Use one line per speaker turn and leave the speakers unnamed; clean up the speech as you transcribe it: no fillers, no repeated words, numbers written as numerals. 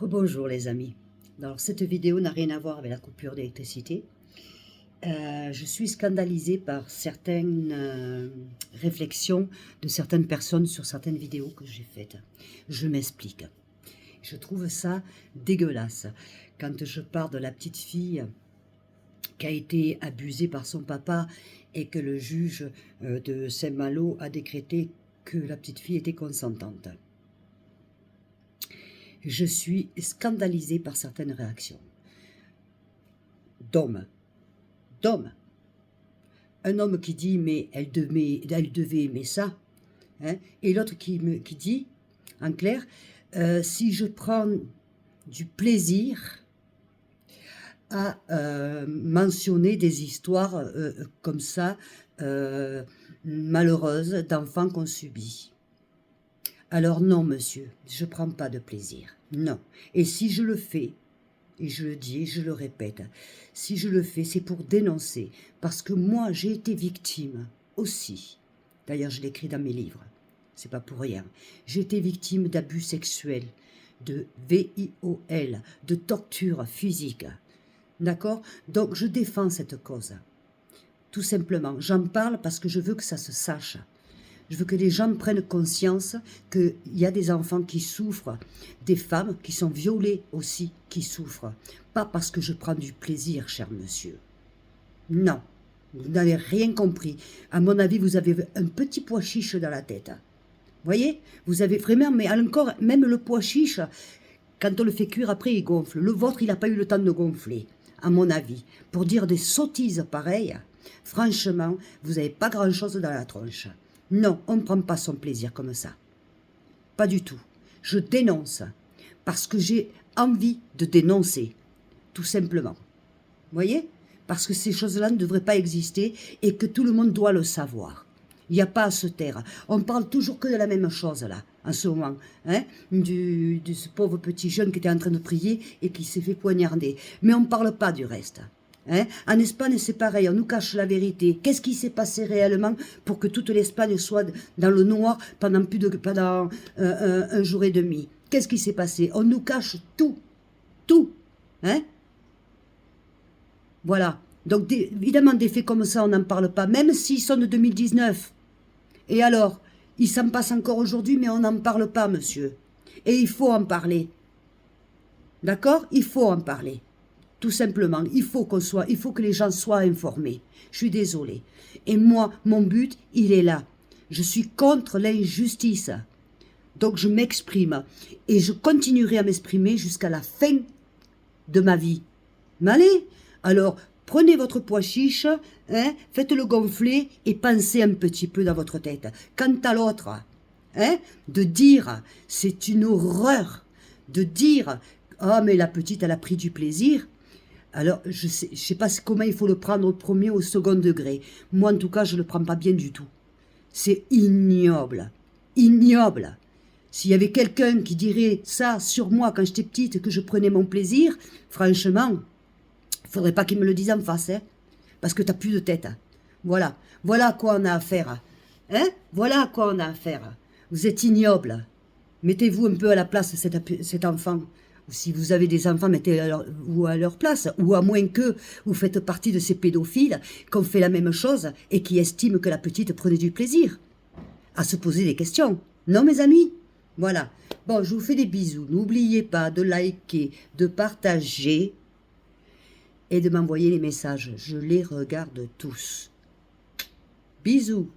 Rebonjour les amis. Alors cette vidéo n'a rien à voir avec la coupure d'électricité. Je suis scandalisée par certaines réflexions de certaines personnes sur certaines vidéos que j'ai faites. Je m'explique. Je trouve ça dégueulasse. Quand je parle de la petite fille qui a été abusée par son papa et que le juge de Saint-Malo a décrété que la petite fille était consentante. Je suis scandalisée par certaines réactions. D'hommes. Un homme qui dit mais elle devait aimer ça. Hein, et l'autre qui dit, en clair, si je prends du plaisir à mentionner des histoires comme ça, malheureuses, d'enfants qu'on subit. Alors non, monsieur, je ne prends pas de plaisir. Non. Et si je le fais, et je le dis et je le répète, si je le fais, c'est pour dénoncer. Parce que moi, j'ai été victime aussi. D'ailleurs, je l'écris dans mes livres. C'est pas pour rien. J'ai été victime d'abus sexuels, de VIOL, de torture physique. D'accord? Donc, je défends cette cause. Tout simplement. J'en parle parce que je veux que ça se sache. Je veux que les gens prennent conscience qu'il y a des enfants qui souffrent, des femmes qui sont violées aussi qui souffrent. Pas parce que je prends du plaisir, cher monsieur. Non, vous n'avez rien compris. À mon avis, vous avez un petit pois chiche dans la tête. Vous voyez? Vous avez vraiment, mais encore, même le pois chiche, quand on le fait cuire, après, il gonfle. Le vôtre, il n'a pas eu le temps de gonfler, à mon avis. Pour dire des sottises pareilles, franchement, vous n'avez pas grand-chose dans la tronche. Non, on ne prend pas son plaisir comme ça. Pas du tout. Je dénonce. Parce que j'ai envie de dénoncer. Tout simplement. Vous voyez? Parce que ces choses-là ne devraient pas exister et que tout le monde doit le savoir. Il n'y a pas à se taire. On parle toujours que de la même chose là, en ce moment. Hein? De ce pauvre petit jeune qui était en train de prier et qui s'est fait poignarder. Mais on ne parle pas du reste. Hein? En Espagne, c'est pareil, on nous cache la vérité. Qu'est-ce qui s'est passé réellement pour que toute l'Espagne soit dans le noir pendant un jour et demi? Qu'est-ce qui s'est passé? On nous cache tout. Tout. Hein? Voilà. Donc, évidemment, des faits comme ça, on n'en parle pas, même s'ils sont de 2019. Et alors, il s'en passe encore aujourd'hui, mais on n'en parle pas, monsieur. Et il faut en parler. D'accord? Il faut en parler. Tout simplement, il faut que les gens soient informés. Je suis désolée. Et moi, mon but, il est là. Je suis contre l'injustice. Donc je m'exprime. Et je continuerai à m'exprimer jusqu'à la fin de ma vie. Mais allez, alors, prenez votre pois chiche, hein, faites-le gonfler et pensez un petit peu dans votre tête. Quant à l'autre, hein, de dire, c'est une horreur, de dire, ah mais la petite, elle a pris du plaisir. Alors, je sais pas comment il faut le prendre au premier ou au second degré. Moi, en tout cas, je ne le prends pas bien du tout. C'est ignoble. Ignoble. S'il y avait quelqu'un qui dirait ça sur moi quand j'étais petite, que je prenais mon plaisir, franchement, il ne faudrait pas qu'il me le dise en face, hein, parce que tu n'as plus de tête. Voilà. Voilà à quoi on a affaire. Hein? Voilà à quoi on a affaire. Vous êtes ignoble. Mettez-vous un peu à la place de cet enfant. Si vous avez des enfants, mettez-vous à leur place. Ou à moins que vous faites partie de ces pédophiles qui ont fait la même chose et qui estiment que la petite prenait du plaisir à se poser des questions. Non, mes amis? Voilà. Bon, je vous fais des bisous. N'oubliez pas de liker, de partager et de m'envoyer les messages. Je les regarde tous. Bisous.